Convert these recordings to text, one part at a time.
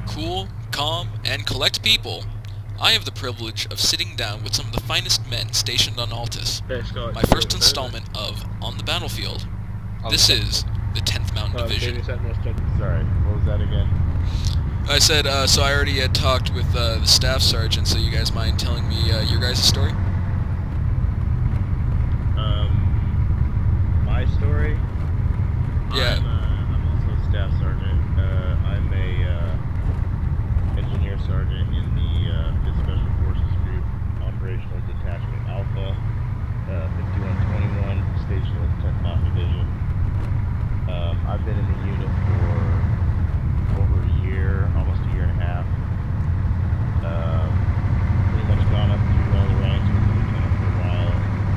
Cool, calm, and collect people, I have the privilege of sitting down with some of the finest men stationed on Altus. My first installment of On the Battlefield. This is the 10th Mountain Division. Sorry, what was that again? I said, so I already had talked with the staff sergeant, so you guys mind telling me your guys' story? My story? Yeah. I'm also a staff sergeant. I'm a engineer sergeant in the Special Forces Group, Operational Detachment Alpha, 5121, stationed with the 10th Mountain Division. I've been in the unit for over a year, almost a year and a half. Pretty much gone up through all the ranks with the lieutenant for a while.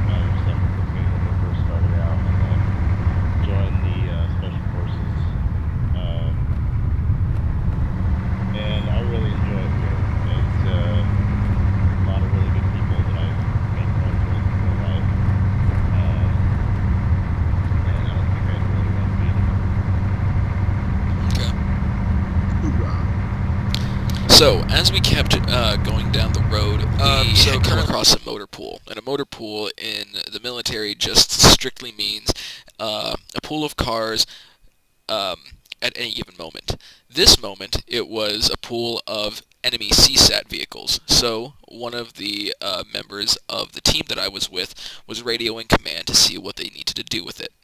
I was second platoon when we first started out, and then joined the Special Forces. And I really enjoy it here. It's a lot of really good people that I've made friends with in real life. And I don't think I'd really want to be there. Okay. So, as we kept going down the road, we had come across a motor pool. And a motor pool in the military just strictly means a pool of cars at any given moment. This moment, it was a pool of enemy CSAT vehicles. So, one of the members of the team that I was with was radioing command to see what they needed to do with it.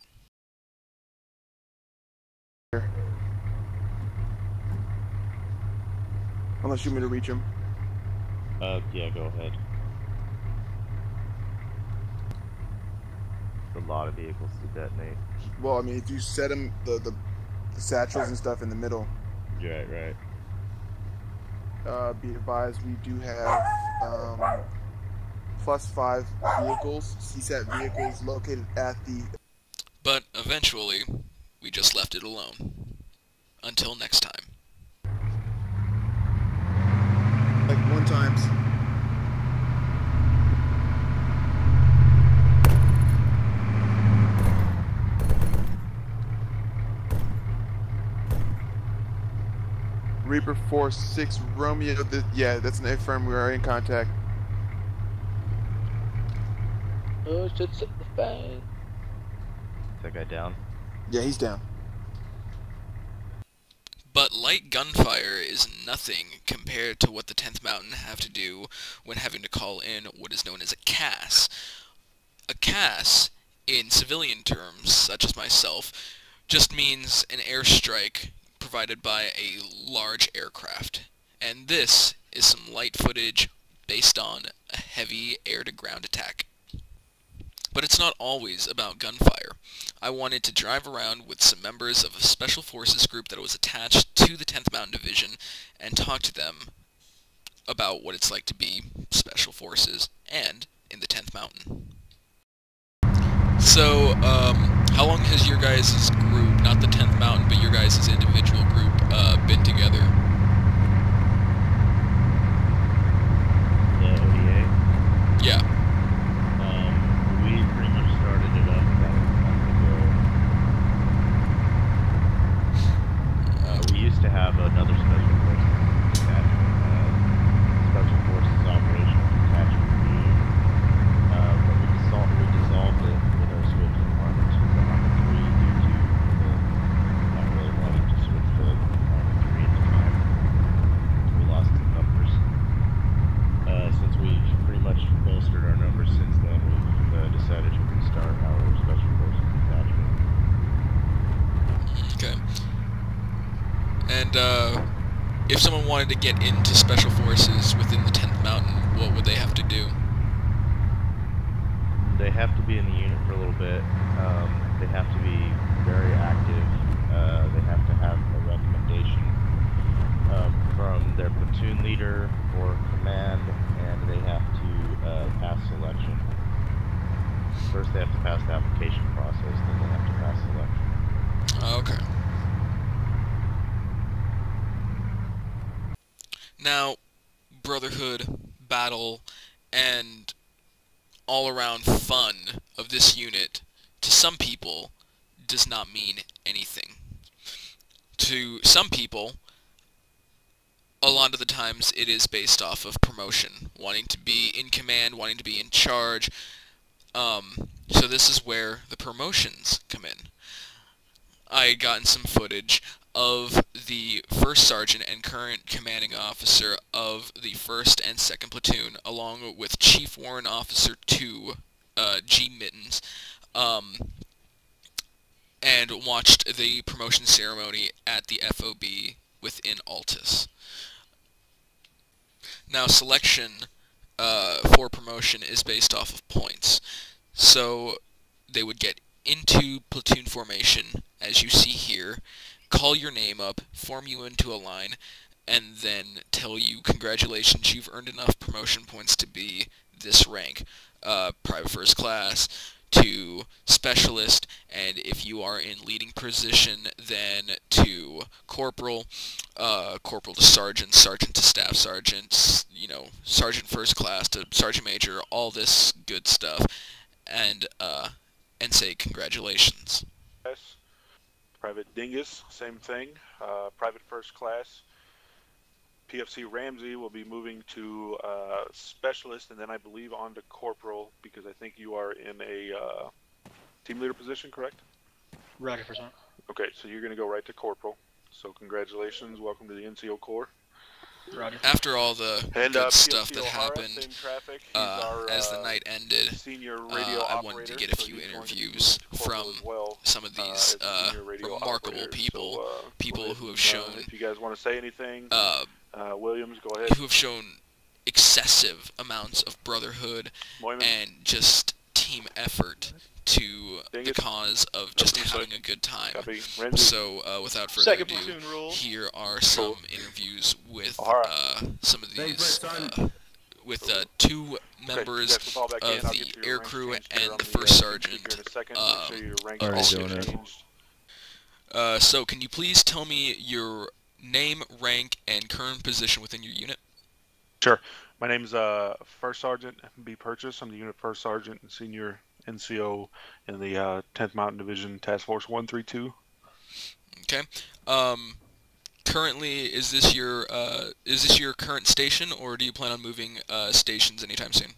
Unless you want me to reach him. Yeah, go ahead. A lot of vehicles to detonate. Well, I mean, if you set him the satchels and stuff in the middle. Right. Be advised, we do have +5 vehicles, CSAT vehicles, located at the... But eventually, we just left it alone. Until next time. Like one times. Reaper 4-6 Romeo. Yeah, that's an affirm. We are in contact. Oh, shit's the fan. Is that guy down? Yeah, he's down. But light gunfire is nothing compared to what the 10th Mountain have to do when having to call in what is known as a CAS. A CAS, in civilian terms, such as myself, just means an airstrike provided by a large aircraft. And this is some light footage based on a heavy air-to-ground attack. But it's not always about gunfire. I wanted to drive around with some members of a Special Forces group that was attached to the 10th Mountain Division and talk to them about what it's like to be Special Forces and in the 10th Mountain. So, how long has your guys' group, not the 10th Mountain, but your guys' individual group, been together? The ODA? Yeah. We pretty much started it up about a month ago. We used to have another Special Forces detachment, Special Forces Operational Detachment Unit, but we dissolved it with our switch from Armor 2 to Armor 3 due to people not really wanting to switch to Armor 3 at the time. We lost some numbers. Since we pretty much bolstered our numbers since then, we've decided to restart our Special Forces detachment. Okay. And, if someone wanted to get into Special Forces within the 10th Mountain, what would they have to do? They have to be in the unit for a little bit. They have to be very active. They have to have a recommendation from their platoon leader or command, and they have to pass selection. First they have to pass the application process, then they have to pass selection. Okay. Now, brotherhood, battle, and all-around fun of this unit, to some people, does not mean anything. To some people, lot of the times it is based off of promotion, wanting to be in command, wanting to be in charge. So this is where the promotions come in. I had gotten some footage of the first sergeant and current commanding officer of the 1st and 2nd platoon, along with Chief Warrant Officer 2, G. Mittens, and watched the promotion ceremony at the FOB within Altus. Now, selection for promotion is based off of points. So they would get into platoon formation, as you see here, call your name up, form you into a line, and then tell you, congratulations, you've earned enough promotion points to be this rank, private first class to specialist, and if you are in leading position, then to corporal, corporal to sergeant, sergeant to staff sergeant, you know, sergeant first class to sergeant major, all this good stuff, and say congratulations. Private Dingus, same thing. Private first class. PFC Ramsey will be moving to specialist, and then I believe on to corporal, because I think you are in a team leader position, correct? Roger, %. Okay, so you're going to go right to corporal. So congratulations, welcome to the NCO Corps. Roger. After all the good stuff that happened, same traffic. as the night ended, senior radio I wanted to get a few interviews from some of these remarkable people, people who have shown, if you guys want to say anything, Williams, go ahead. who have shown excessive amounts of brotherhood Moiman. and just team effort to the cause of just having a good time. So, without further ado, here are some interviews with some of these, with 2 members of the air crew and the first sergeant. So, can you please tell me your name, rank, and current position within your unit? Sure. My name is First Sergeant B. Purchase. I'm the unit First Sergeant and Senior NCO in the 10th Mountain Division Task Force 132. Okay. Currently, is this your current station, or do you plan on moving stations anytime soon?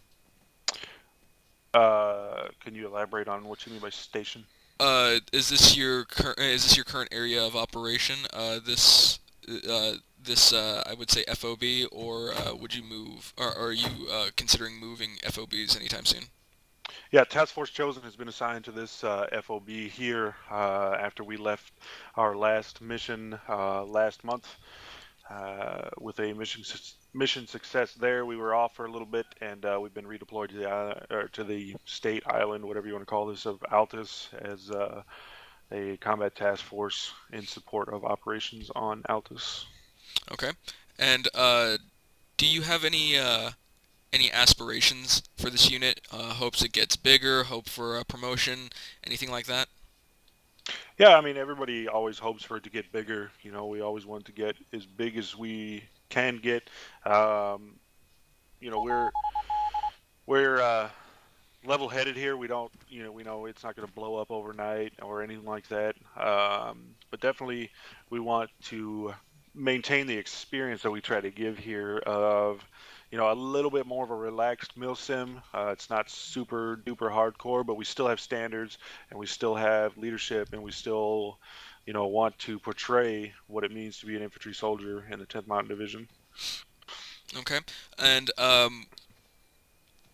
Can you elaborate on what you mean by station? Is this your current area of operation? This I would say FOB, or would you move? Or are you considering moving FOBs anytime soon? Yeah, Task Force Chosen has been assigned to this FOB here after we left our last mission last month with a mission success there. We were off for a little bit, and we've been redeployed to the state island, whatever you want to call this, of Altus as a combat task force in support of operations on Altus. Okay, and do you have any aspirations for this unit? Hopes it gets bigger, hope for a promotion, anything like that? Yeah, I mean, everybody always hopes for it to get bigger. You know, we always want to get as big as we can get. You know, we're level-headed here. We don't, you know, we know it's not going to blow up overnight or anything like that. But definitely, we want to maintain the experience that we try to give here of, you know, a little bit more of a relaxed milsim. It's not super duper hardcore, but we still have standards, and we still have leadership, and we still, you know, want to portray what it means to be an infantry soldier in the 10th Mountain Division. Okay, and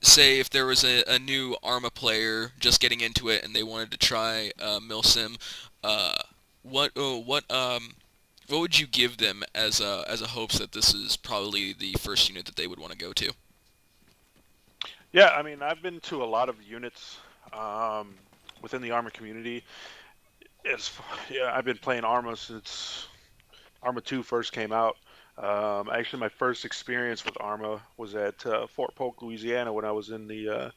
say if there was a new Arma player just getting into it and they wanted to try milsim, what would you give them as a hopes that this is probably the first unit that they would want to go to? Yeah, I mean, I've been to a lot of units within the Arma community. I've been playing Arma since Arma 2 first came out. Actually, my first experience with Arma was at Fort Polk, Louisiana, when I was in the,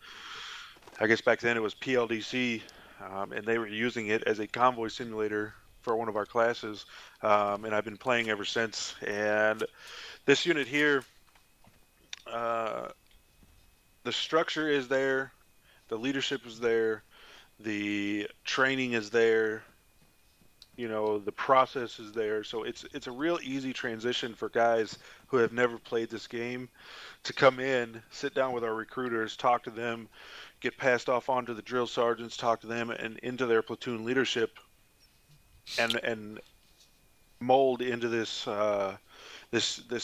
I guess back then it was PLDC, and they were using it as a convoy simulator for one of our classes, and I've been playing ever since. And this unit here, the structure is there, the leadership is there, the training is there, you know, the process is there. So it's a real easy transition for guys who have never played this game to come in, sit down with our recruiters, talk to them, get passed off onto the drill sergeants, talk to them, and into their platoon leadership, and mold into this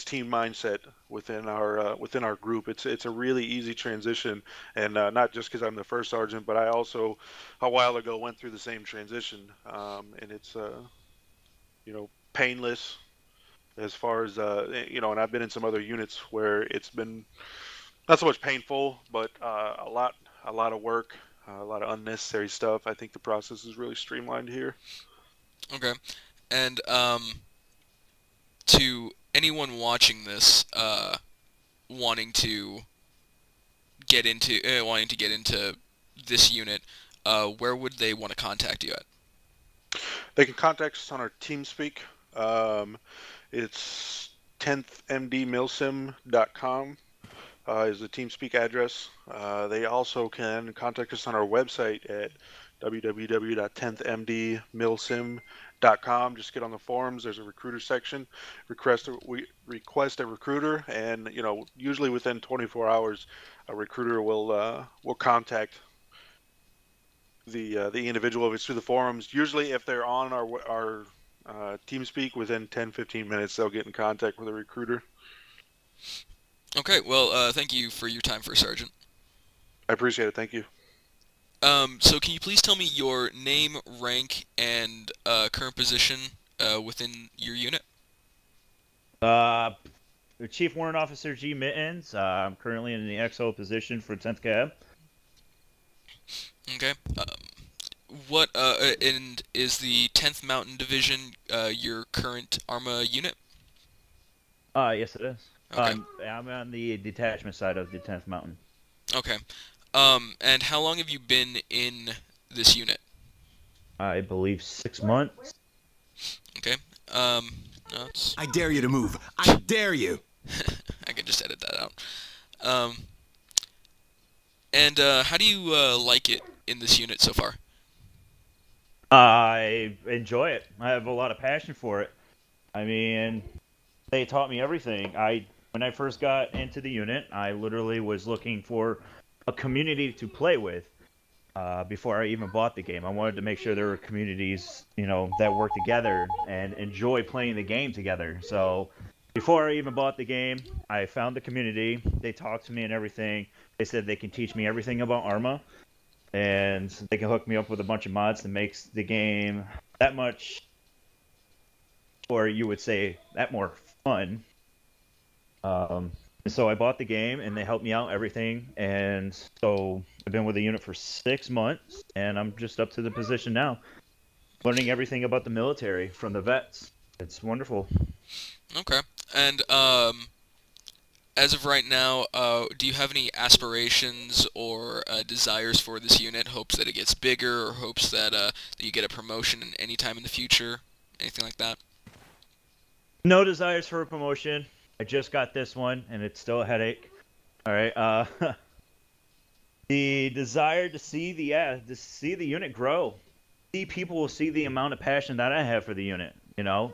team mindset within our group. It's a really easy transition, and not just because I'm the first sergeant, but I also a while ago went through the same transition, and it's you know, painless as far as you know. And I've been in some other units where it's been not so much painful, but a lot of work, a lot of unnecessary stuff. I think the process is really streamlined here. Okay. And to anyone watching this, wanting to get into this unit, where would they want to contact you at? They can contact us on our TeamSpeak. It's 10thmdmilsim.com is the TeamSpeak address. They also can contact us on our website at www.10thmdmilsim.com. Just get on the forums. There's a recruiter section. We request a recruiter, and you know, usually within 24 hours, a recruiter will contact the individual if it's through the forums. Usually, if they're on our TeamSpeak, within 10-15 minutes, they'll get in contact with a recruiter. Okay, well, thank you for your time, First Sergeant. I appreciate it. Thank you. So can you please tell me your name, rank, and current position within your unit? Chief Warrant Officer G. Mittens. I'm currently in the XO position for 10th Cab. Okay. And is the 10th Mountain Division your current ARMA unit? Yes, it is. Okay. I'm on the detachment side of the 10th Mountain. Okay. And how long have you been in this unit? I believe 6 months. Okay. No, it's... I dare you to move. I dare you. I can just edit that out. And how do you like it in this unit so far? I enjoy it. I have a lot of passion for it. I mean, they taught me everything. When I first got into the unit, I literally was looking for a community to play with before I even bought the game. I wanted to make sure there were communities, you know, that work together and enjoy playing the game together. So before I even bought the game, I found the community. They talked to me and everything. They said they can teach me everything about ARMA, and they can hook me up with a bunch of mods that makes the game that much, or you would say, that more fun. So I bought the game, and they helped me out everything, and so I've been with the unit for 6 months, and I'm just up to the position now, learning everything about the military from the vets. It's wonderful. Okay. And as of right now, do you have any aspirations or desires for this unit? Hopes that it gets bigger, or hopes that you get a promotion any time in the future? Anything like that? No desires for a promotion. I just got this one, and it's still a headache. All right. The desire to see the unit grow. See people will see the amount of passion that I have for the unit. You know,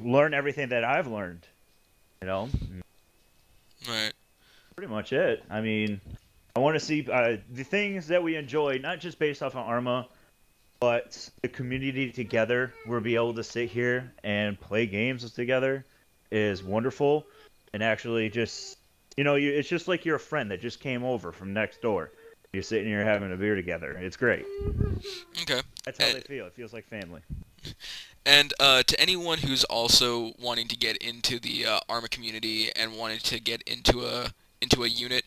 learn everything that I've learned. You know. Right. Pretty much it. I mean, I want to see the things that we enjoy, not just based off of ARMA, but the community together. We'll be able to sit here and play games together is wonderful, and actually just, you know, it's just like you're a friend that just came over from next door. You're sitting here having a beer together. It's great. Okay. That's how they feel. It feels like family. And to anyone who's also wanting to get into the ARMA community and wanting to get into a unit,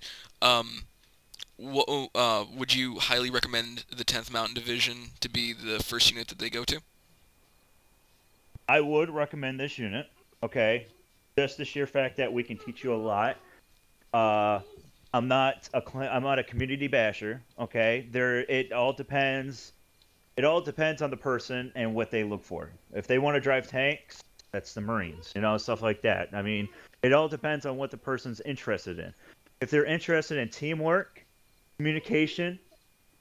would you highly recommend the 10th Mountain Division to be the first unit that they go to? I would recommend this unit. Okay, just the sheer fact that we can teach you a lot. I'm not a community basher. Okay, it all depends. It all depends on the person and what they look for. If they want to drive tanks, that's the Marines. You know, stuff like that. I mean, it all depends on what the person's interested in. If they're interested in teamwork, communication,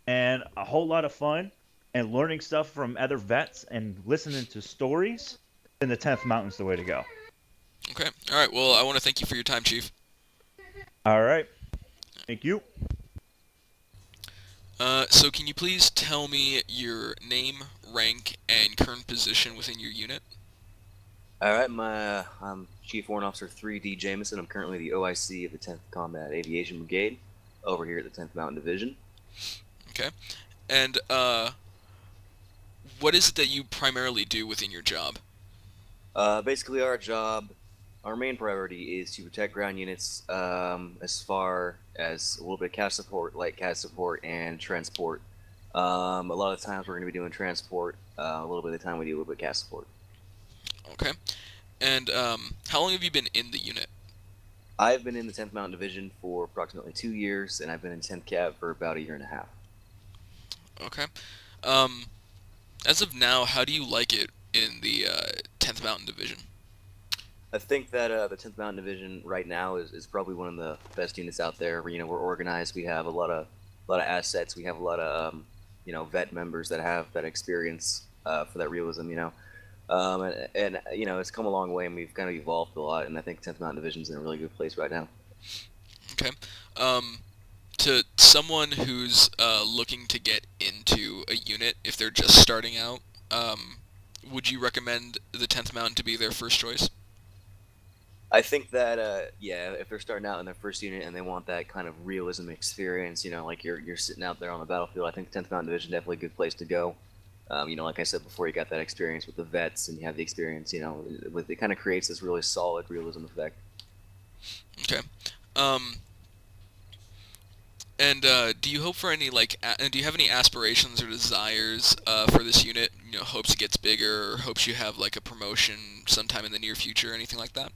and a whole lot of fun, and learning stuff from other vets and listening to stories, then the 10th Mountain's the way to go. Okay. All right. Well, I want to thank you for your time, Chief. All right. Thank you. So can you please tell me your name, rank, and current position within your unit? Alright, I'm Chief Warrant Officer 3D Jameson. I'm currently the OIC of the 10th Combat Aviation Brigade over here at the 10th Mountain Division. Okay. And, what is it that you primarily do within your job? Basically our main priority is to protect ground units as far as a little bit of cash support, light cash support, and transport. A lot of the times we're going to be doing transport, a little bit of the time we do a little bit of cash support. Okay. And, how long have you been in the unit? I've been in the 10th Mountain Division for approximately 2 years, and I've been in 10th Cav for about 1.5 years. Okay. As of now, how do you like it in the 10th Mountain Division? I think that the 10th Mountain Division right now is probably one of the best units out there. We're organized. We have a lot of assets. We have a lot of vet members that have that experience for that realism. And it's come a long way, and we've kind of evolved a lot. And I think 10th Mountain Division's in a really good place right now. Okay. To someone who's looking to get into a unit, if they're just starting out, would you recommend the 10th Mountain to be their first choice? I think that yeah, if they're starting out in their first unit and they want that kind of realism experience, like you're sitting out there on the battlefield, I think 10th Mountain Division is definitely a good place to go. Like I said before, you got that experience with the vets, and you have the experience, it kind of creates this really solid realism effect. Okay. And do you hope for any do you have any aspirations or desires for this unit? Hopes it gets bigger, or hopes you have like a promotion sometime in the near future, or anything like that?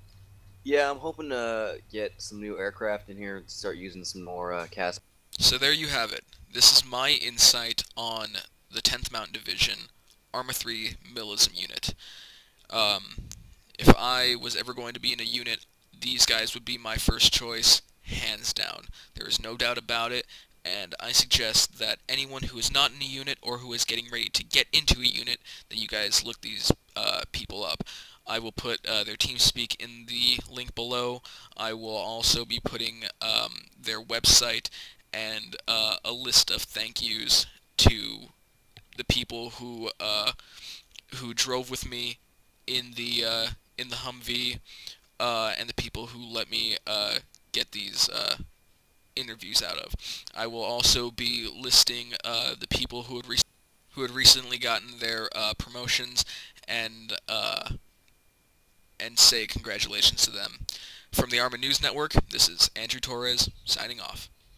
Yeah, I'm hoping to get some new aircraft in here and start using some more CAS. So there you have it. This is my insight on the 10th Mountain Division Arma 3 Millism unit. If I was ever going to be in a unit, these guys would be my first choice, hands down. There is no doubt about it, and I suggest that anyone who is not in a unit or who is getting ready to get into a unit, that you guys look these people up. I will put their TeamSpeak in the link below. I will also be putting their website and a list of thank yous to the people who drove with me in the Humvee, and the people who let me get these interviews out of. I will also be listing the people who had recently gotten their promotions, and say congratulations to them. From the Arma News Network, this is Andrew Torres, signing off.